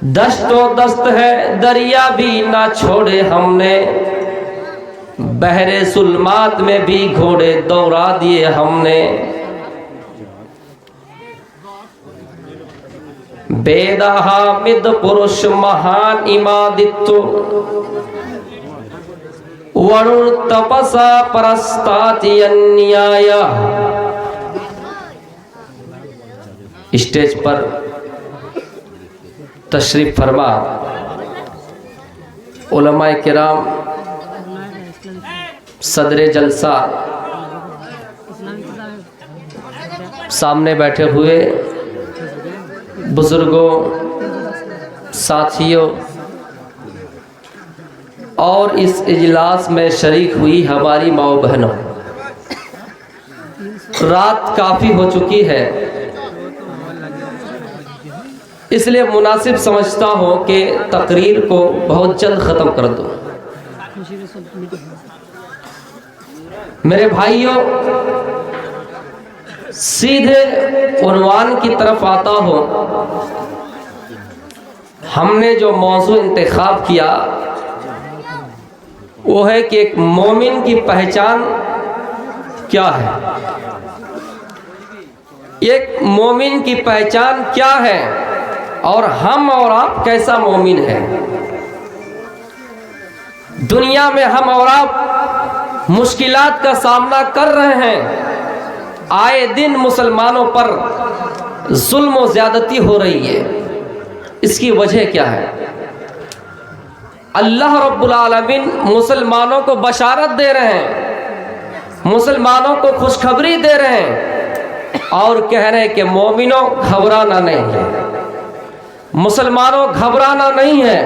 دشت و دست ہے دریا بھی نہ چھوڑے ہم نے، بحر ظلمات میں بھی گھوڑے دوڑا دیے ہم نے۔ وید حامد پروش مہان امادتو، ورن تپسا پرستاتی انیایا۔ اسٹیج پر تشریف فرما علماء کرام، صدر جلسہ، سامنے بیٹھے ہوئے بزرگوں، ساتھیوں اور اس اجلاس میں شریک ہوئی ہماری ماں و بہنوں، رات کافی ہو چکی ہے، اس لیے مناسب سمجھتا ہوں کہ تقریر کو بہت جلد ختم کر دوں۔ میرے بھائیوں، سیدھے عنوان کی طرف آتا ہوں۔ ہم نے جو موضوع انتخاب کیا وہ ہے کہ ایک مومن کی پہچان کیا ہے، ایک مومن کی پہچان کیا ہے اور ہم اور آپ کیسا مومن ہے۔ دنیا میں ہم اور آپ مشکلات کا سامنا کر رہے ہیں، آئے دن مسلمانوں پر ظلم و زیادتی ہو رہی ہے، اس کی وجہ کیا ہے؟ اللہ رب العالمین مسلمانوں کو بشارت دے رہے ہیں، مسلمانوں کو خوشخبری دے رہے ہیں اور کہہ رہے ہیں کہ مومنوں گھبرانا نہیں ہے، مسلمانوں گھبرانا نہیں ہے۔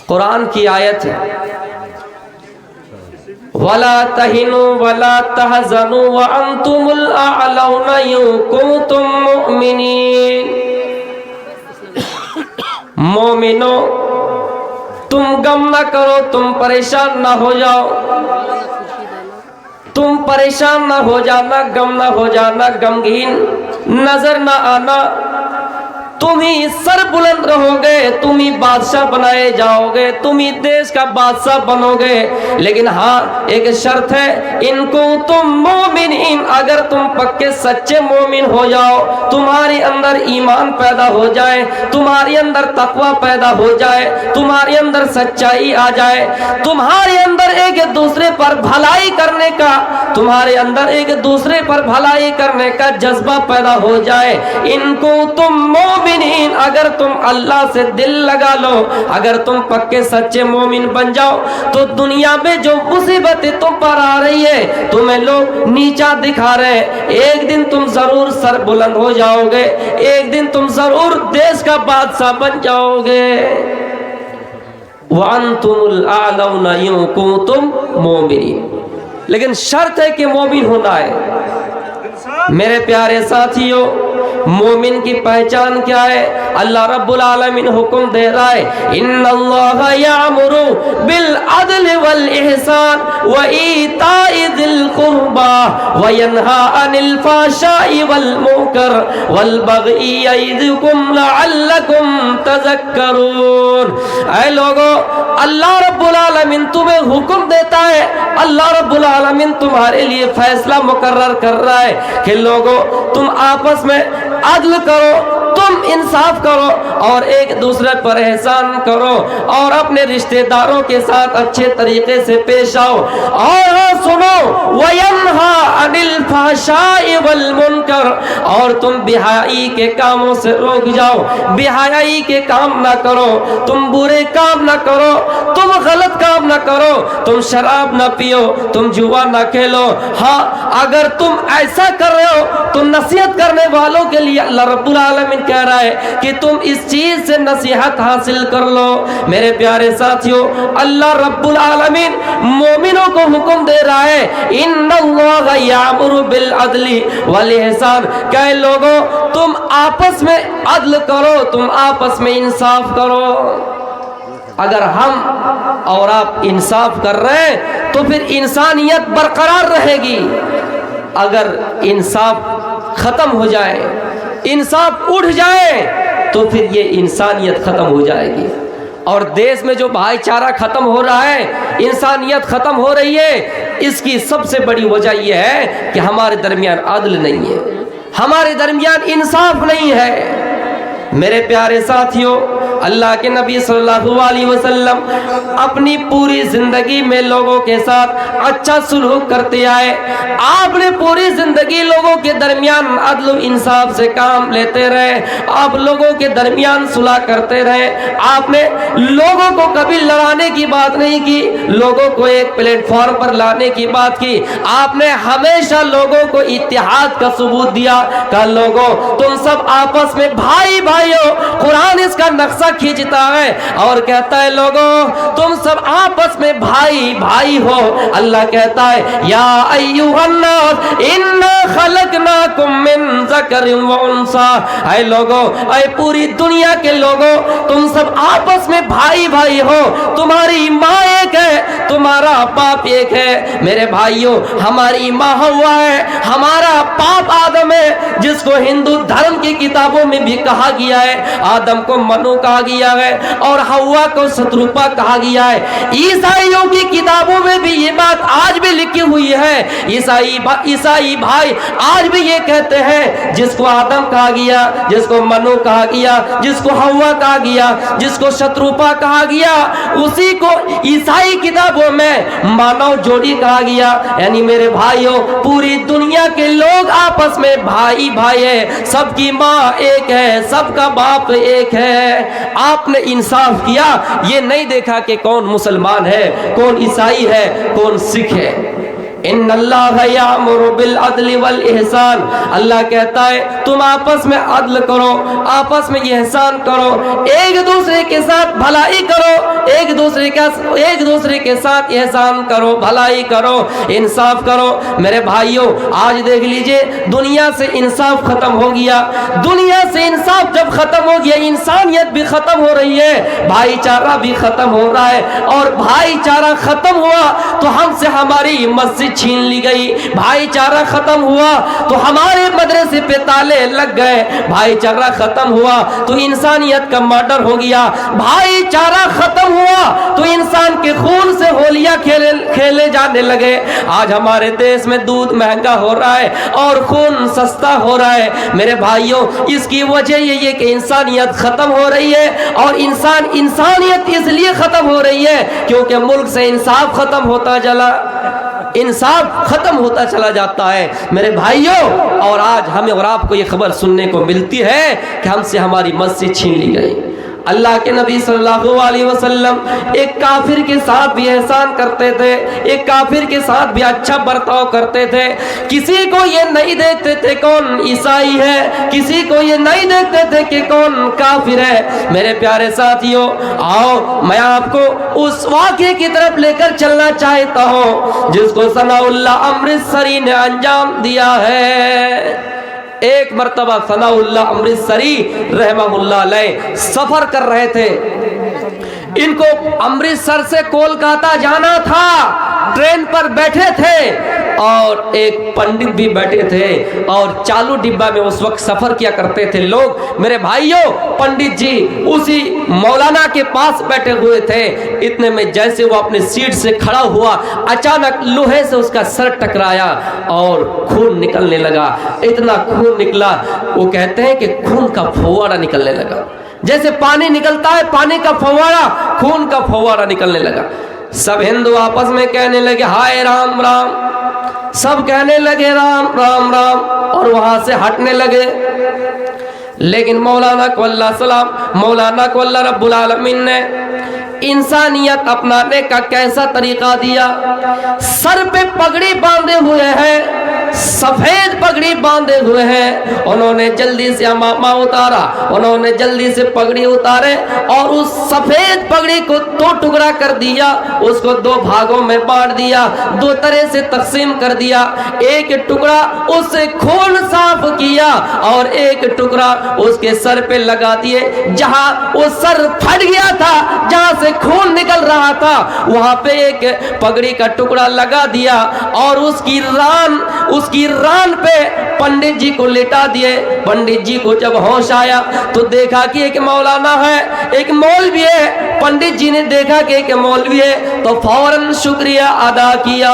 قرآن کی آیت ہے، وَلَا تَهِنُوا وَلَا تَحْزَنُوا وَأَنْتُمُ الْأَعْلَوْنَ إِن كُنتُم مُؤْمِنِينَ۔ مومنوں تم غم نہ کرو، تم پریشان نہ ہو جاؤ، تم پریشان نہ ہو جانا، غم نہ ہو جانا، غمگین نظر نہ آنا، تم ہی سر بلند رہو گے، تم ہی بادشاہ بنائے جاؤ گے، تم ہی دیش کا بادشاہ بنو گے، لیکن ہاں ایک شرط ہے، ان کو تم مومنین، اگر تم پکے سچے مومن ہو جاؤ، تمہارے اندر ایمان پیدا ہو جائے، تمہارے اندر تقوی پیدا ہو جائے، تمہارے اندر سچائی آ جائے، تمہارے اندر ایک دوسرے پر بھلائی کرنے کا، تمہارے اندر ایک دوسرے پر بھلائی کرنے کا جذبہ پیدا ہو جائے، ان کو تم مومنین، اگر تم اللہ سے دل لگا لو، اگر تم پکے سچے مومن بن جاؤ، تو دنیا میں جو مصیبتیں تم پر آ رہی ہے، تمہیں لوگ نیچا دکھا رہے ہیں، ایک دن تم ضرور سر بلند ہو جاؤ گے، ایک دن تم ضرور دیش کا بادشاہ بن جاؤ گے۔ وَأَنْتُمُ الْأَعْلَوْنَ إِن كُنتُم مُؤْمِنِينَ، لیکن شرط ہے کہ مومن ہونا ہے۔ میرے پیارے ساتھیوں، مومن کی پہچان کیا ہے؟ اللہ رب العالمین حکم دے رہا ہے، ان اللہ یامر بالعدل والاحسان وایتاء ذی القربى وینہی عن الفحشاء والمنکر والبغی یعظکم لعلکم تذکرون۔ اے لوگو، اللہ رب العالمین تمہیں حکم دیتا ہے، اللہ رب العالمین تمہارے لیے فیصلہ مقرر کر رہا ہے کہ لوگو تم آپس میں عدل کرو، تم انصاف کرو اور ایک دوسرے پر احسان کرو اور اپنے رشتہ داروں کے ساتھ اچھے طریقے سے پیش آؤ، اور سنو وَيَنْهَا عَنِ الْفَحْشَاءِ وَالْمُنْكَرِ، اور تم بےحیائی کے کاموں سے روک جاؤ، بےحیائی کے کام نہ کرو، تم برے کام نہ کرو، تم غلط کام نہ کرو، تم شراب نہ پیو، تم جوا نہ کھیلو۔ ہاں اگر تم ایسا کر رہے ہو تو نصیحت کرنے والوں کے لیے اللہ رب العالمین کہہ رہا ہے کہ تم اس چیز سے نصیحت حاصل کر لو۔ میرے پیارے ساتھیوں، اللہ رب العالمین مومنوں کو حکم دے رہا ہے، ان اللہ یامر بالعدل والاحسان، کہ لوگوں تم آپس میں عدل کرو، تم آپس میں انصاف کرو۔ اگر ہم اور آپ انصاف کر رہے ہیں تو پھر انسانیت برقرار رہے گی۔ اگر انصاف ختم ہو جائے، انصاف اٹھ جائے، تو پھر یہ انسانیت ختم ہو جائے گی. اور دیش میں جو بھائی چارہ ختم ہو رہا ہے، انسانیت ختم ہو رہی ہے، اس کی سب سے بڑی وجہ یہ ہے کہ ہمارے درمیان عدل نہیں ہے، ہمارے درمیان انصاف نہیں ہے. میرے پیارے ساتھیوں، اللہ کے نبی صلی اللہ علیہ وسلم اپنی پوری زندگی میں لوگوں کے ساتھ اچھا سلوک کرتے آئے. آپ نے پوری زندگی لوگوں کے درمیان عدل و انصاف سے کام لیتے رہے، آپ لوگوں کے درمیان صلح کرتے رہے. آپ نے لوگوں کو کبھی لڑانے کی بات نہیں کی، لوگوں کو ایک پلیٹ فارم پر لانے کی بات کی. آپ نے ہمیشہ لوگوں کو اتحاد کا ثبوت دیا کہ لوگوں تم سب آپس میں بھائی بھائی ہو. قرآن اس کا نقشہ کھینچتا ہے اور کہتا ہے لوگوں تم سب آپس میں بھائی بھائی ہو. اللہ کہتا ہے یا ایھا الناس انا خلقناکم من ذکر و انثی، اے لوگوں، اے پوری دنیا کے لوگوں، تم سب آپس میں بھائی بھائی ہو. تمہاری ماں ایک ہے، تمہارا باپ ایک ہے. میرے بھائیوں، ہماری ماں ہوا ہے، ہمارا باپ آدم ہے، جس کو ہندو دھرم کی کتابوں میں بھی کہا گیا ہے. آدم کو منو کہا گیا ہے اور ہوا کو ستروپا کہا گیا ہے. عیسائیوں کی کتابوں میں بھی یہ بات آج بھی لکھی ہوئی ہے. عیسائی بھائی آج بھی یہ کہتے ہیں جس کو آدم کہا گیا، جس کو منو کہا گیا، جس کو ہوا کہا گیا، جس کو ستروپا کہا گیا، اسی کو عیسائی کتابوں میں مانو جوڑی کہا گیا. یعنی میرے بھائیوں، پوری دنیا کے لوگ آپس میں بھائی بھائی ہیں، سب کی ماں ایک ہے، سب کا باپ ایک ہے. آپ نے انصاف کیا، یہ نہیں دیکھا کہ کون مسلمان ہے، کون عیسائی ہے، کون سکھ ہے. ان اللہ یامر بالعدل والاحسان، اللہ کہتا ہے تم آپس میں عدل کرو، آپس میں احسان کرو، ایک دوسرے کے ساتھ بھلائی کرو، ایک دوسرے کے ساتھ احسان کرو، بھلائی کرو، انصاف کرو. میرے بھائیوں، آج دیکھ لیجئے دنیا سے انصاف ختم ہو گیا. دنیا سے انصاف جب ختم ہو گیا، انسانیت بھی ختم ہو رہی ہے، بھائی چارہ بھی ختم ہو رہا ہے. اور بھائی چارہ ختم ہوا تو ہم سے ہماری مسجد چھین لی گئی. بھائی چارہ ختم ہوا تو ہمارے مدرسے پہ تالے لگ گئے. بھائی چارہ ختم ہوا تو انسانیت کا مرڈر ہو گیا. بھائی چارہ ختم ہوا تو انسان کے خون سے ہولیاں کھیلے جانے لگے. آج ہمارے دیش میں دودھ مہنگا ہو رہا ہے اور خون سستا ہو رہا ہے. میرے بھائیوں، اس کی وجہ یہ ہے کہ انسانیت ختم ہو رہی ہے. اور انسانیت اس لیے ختم ہو رہی ہے کیونکہ ملک سے انصاف ختم ہوتا چلا جاتا ہے. میرے بھائیوں، اور آج ہمیں اور آپ کو یہ خبر سننے کو ملتی ہے کہ ہم سے ہماری مسجد چھین لی گئی. اللہ کے نبی صلی اللہ علیہ وسلم ایک کافر کے ساتھ بھی احسان کرتے تھے، ایک کافر کے ساتھ بھی اچھا برتاؤ کرتے تھے. کسی کو یہ نہیں دیکھتے تھے کون عیسائی ہے، کسی کو یہ نہیں دیکھتے تھے کہ کون کافر ہے. میرے پیارے ساتھیوں، آؤ میں آپ کو اس واقعے کی طرف لے کر چلنا چاہتا ہوں جس کو ثناء اللہ امرتسری نے انجام دیا ہے. ایک مرتبہ ثناء اللہ امرتسری رحمہ اللہ علیہ سفر کر رہے تھے. ان کو امرتسر سے کولکاتہ جانا تھا. ٹرین پر بیٹھے تھے اور ایک پنڈت بھی بیٹھے تھے اور چالو ڈبہ میں اس وقت سفر کیا کرتے تھے لوگ. میرے بھائیوں، پنڈت جی اسی مولانا کے پاس بیٹھے ہوئے تھے. اتنے میں جیسے وہ اپنے سیٹ سے کھڑا ہوا، اچانک لوہے سے اس کا سر ٹکرایا اور خون نکلنے لگا. اتنا خون نکلا، وہ کہتے ہیں کہ خون کا فوارہ نکلنے لگا. جیسے پانی نکلتا ہے، پانی کا فوارہ، خون کا فوارہ نکلنے لگا. سب ہندو آپس میں کہنے لگے ہائے رام رام، سب کہنے لگے رام رام رام اور وہاں سے ہٹنے لگے. لیکن مولانا کو اللہ رب العالمین نے انسانیت اپنانے کا کیسا طریقہ دیا. سر پہ پگڑی باندھے ہوئے ہیں، سفید پگڑی باندھے ہوئے ہیں. انہوں نے جلدی سے امامہ اتارا، انہوں نے جلدی سے پگڑی اتارے اور اس سفید پگڑی کو دو ٹکڑا کر دیا، اس کو دو بھاگوں میں بانٹ دیا، دو طرح سے تقسیم کر دیا. ایک ٹکڑا اس سے خون صاف کیا اور ایک ٹکڑا اس کے سر پہ لگا دیے، جہاں وہ سر پھٹ گیا تھا، جہاں سے خون نکل رہا تھا، وہاں پہ ایک پگڑی کا ٹکڑا لگا دیا اور اس کی ران پہ پنڈت جی کو لٹا دیے۔ پنڈت جی کو جب ہوش آیا تو دیکھا کہ ایک مولانا ہے، ایک مولوی ہے۔ پنڈت جی نے دیکھا کہ ایک مولوی ہے تو فوراً شکریہ ادا کیا،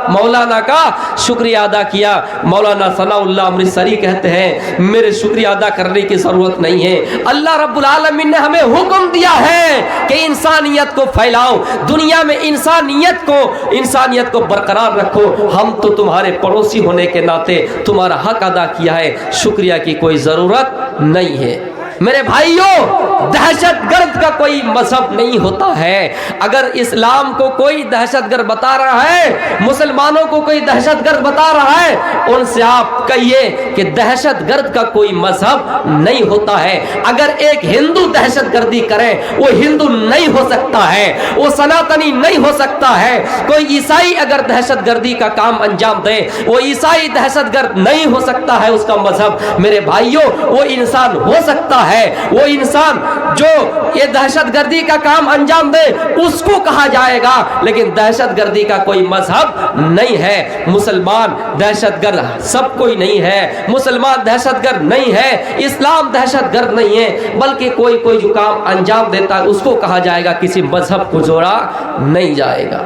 مولانا کا شکریہ ادا کیا۔ مولانا ثناء اللہ امرتسری کہتے ہیں میرے شکریہ ادا کرنے کی ضرورت نہیں ہے، اللہ رب العالمین نے ہمیں حکم دیا ہے کہ انسانیت کو پھیلاؤ، دنیا میں انسانیت کو برقرار رکھو۔ ہم تو تمہارے پڑوسی ہونے کے ناطے تمہارا حق ادا کیا ہے، شکریہ کی کوئی ضرورت نہیں ہے۔ میرے بھائیوں، دہشت گرد کا کوئی مذہب نہیں ہوتا ہے۔ اگر اسلام کو کوئی دہشت گرد بتا رہا ہے، مسلمانوں کو کوئی دہشت گرد بتا رہا ہے، ان سے آپ کہیے کہ دہشت گرد کا کوئی مذہب نہیں ہوتا ہے۔ اگر ایک ہندو دہشت گردی کرے، وہ ہندو نہیں ہو سکتا ہے، وہ سناتنی نہیں ہو سکتا ہے۔ کوئی عیسائی اگر دہشت گردی کا کام انجام دے، وہ عیسائی دہشت گرد نہیں ہو سکتا ہے، اس کا مذہب۔ میرے بھائیوں، وہ انسان ہو سکتا ہے، وہ انسان جو یہ دہشت گردی کا کام انجام دے اس کو کہا جائے گا، لیکن دہشت گردی کا کوئی مذہب نہیں ہے۔ مسلمان دہشت گرد سب کوئی نہیں ہے، مسلمان دہشت گرد نہیں ہے، اسلام دہشت گرد نہیں ہے، بلکہ کوئی جو کام انجام دیتا ہے اس کو کہا جائے گا، کسی مذہب کو جوڑا نہیں جائے گا۔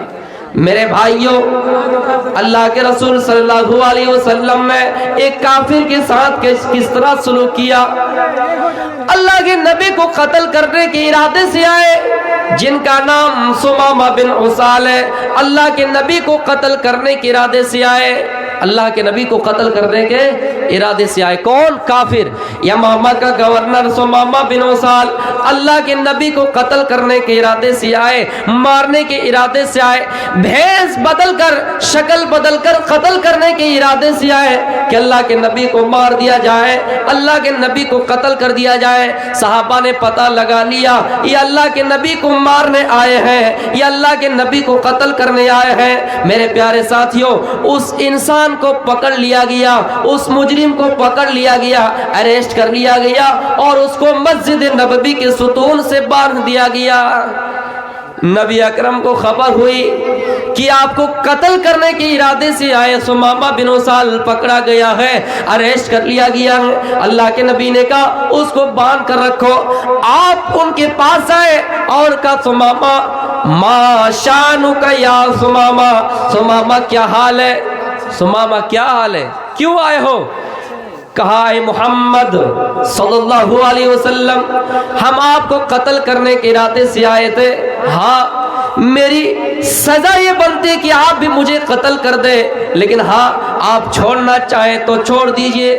میرے بھائیوں، اللہ کے رسول صلی اللہ علیہ وسلم نے ایک کافر کے ساتھ کس طرح سلوک کیا؟ اللہ کے نبی کو قتل کرنے کے ارادے سے آئے، جن کا نام ثمامہ بن عسال ہے، اللہ کے نبی کو قتل کرنے کے ارادے سے آئے، اللہ کے نبی کو قتل کرنے کے ارادے سے آئے۔ کون؟ کافر۔ یمامہ کا گورنر ثمامہ بن عسال اللہ کے نبی کو قتل کرنے کے ارادے سے آئے، مارنے کے ارادے سے آئے، بھیس بدل کر، شکل بدل کر قتل کرنے کے ارادے سے آئے کہ اللہ کے نبی کو مار دیا جائے، اللہ کے نبی کو قتل کر دیا جائے۔ صحابہ نے پتہ لگا لیا یہ اللہ کے نبی کو مارنے آئے ہیں، یہ اللہ کے نبی کو قتل کرنے آئے ہیں۔ میرے پیارے ساتھیوں، اس انسان کو پکڑ لیا گیا، اس مجرم کو پکڑ لیا گیا، اریسٹ کر لیا گیا اور اس کو مسجد نبوی کے ستون سے باندھ دیا گیا۔ نبی اکرم کو خبر ہوئی کہ آپ کو قتل کرنے کے ارادے سے آئے ثمامہ بن عسال پکڑا گیا ہے، اریسٹ کر لیا گیا ہے۔ اللہ کے نبی نے کہا اس کو باندھ کر رکھو۔ آپ ان کے پاس آئے اور کہا ثمامہ ما شانک یا ثمامہ، ثمامہ کیا حال ہے؟ ثمامہ کیا حال ہے؟ کیوں آئے ہو؟ کہا اے محمد صلی اللہ علیہ وسلم، ہم آپ کو قتل کرنے کے ارادے سے آئے تھے۔ ہاں، میری سزا یہ بنتی کہ آپ بھی مجھے قتل کر دے، لیکن ہاں آپ چھوڑنا چاہیں تو چھوڑ دیجئے۔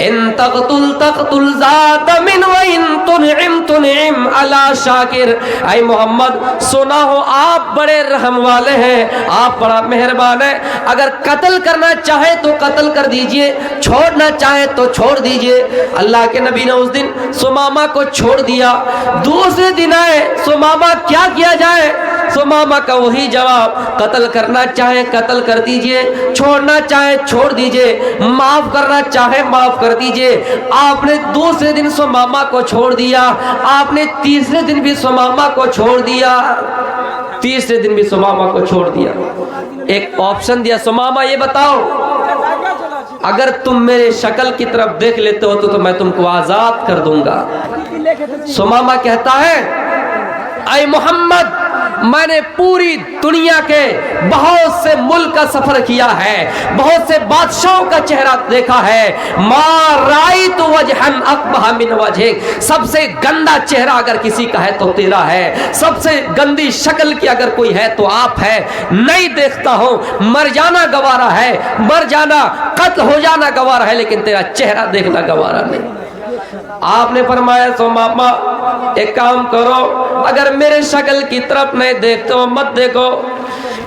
ان تقتل تقتل ذات من وان تنعم تنعم علی شاکر۔ اے محمد سنا ہو آپ بڑے رحم والے ہیں، آپ بڑا مہربان ہیں، اگر قتل کرنا چاہے تو قتل کر دیجئے، چھوڑنا چاہے تو چھوڑ دیجئے۔ اللہ کے نبی نے اس دن ثمامہ کو چھوڑ دیا۔ دوسرے دن آئے، ثمامہ کیا کیا جائے؟ ثمامہ کا وہی جواب، قتل کرنا چاہے قتل کر دیجئے، چھوڑنا چاہے چھوڑ دیجئے، معاف کرنا چاہے معاف کر دیجئے۔ آپ نے دوسرے دن ثمامہ کو چھوڑ دیا، آپ نے تیسرے دن بھی ثمامہ کو چھوڑ دیا، تیسرے دن بھی ثمامہ کو چھوڑ دیا۔ ایک آپشن دیا، ثمامہ یہ بتاؤ اگر تم میرے شکل کی طرف دیکھ لیتے ہو تو میں تم کو آزاد کر دوں گا۔ ثمامہ کہتا ہے اے محمد، میں نے پوری دنیا کے بہت سے ملک کا سفر کیا ہے، بہت سے بادشاہوں کا چہرہ دیکھا ہے، ما رأیت وجہا اقبح من وجہک، سب سے گندا چہرہ اگر کسی کا ہے تو تیرا ہے، سب سے گندی شکل کی اگر کوئی ہے تو آپ ہے، نہیں دیکھتا ہوں، مر جانا گوارا ہے، مر جانا قتل ہو جانا گوارا ہے، لیکن تیرا چہرہ دیکھنا گوارا نہیں۔ آپ نے فرمایا ثمامہ ایک کام کرو، اگر میرے شکل کی طرف نہیں دیکھتے ہو مت دیکھو،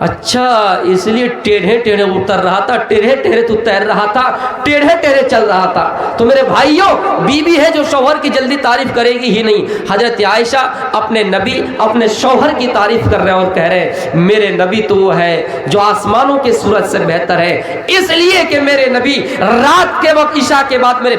اچھا اس لیے ٹیڑھے ٹیڑھے اتر رہا تھا، ٹیڑھے ٹیڑھے تو تیر رہا تھا، ٹیڑھے ٹیڑھے چل رہا تھا۔ تو میرے بھائیوں، بیوی ہے جو شوہر کی جلدی تعریف کرے گی ہی نہیں۔ حضرت عائشہ اپنے نبی، اپنے شوہر کی تعریف کر رہے ہیں اور کہہ رہے ہیں میرے نبی تو وہ ہے جو آسمانوں کے سورج سے بہتر ہے، اس لیے کہ میرے نبی رات کے وقت عشاء کے بعد میرے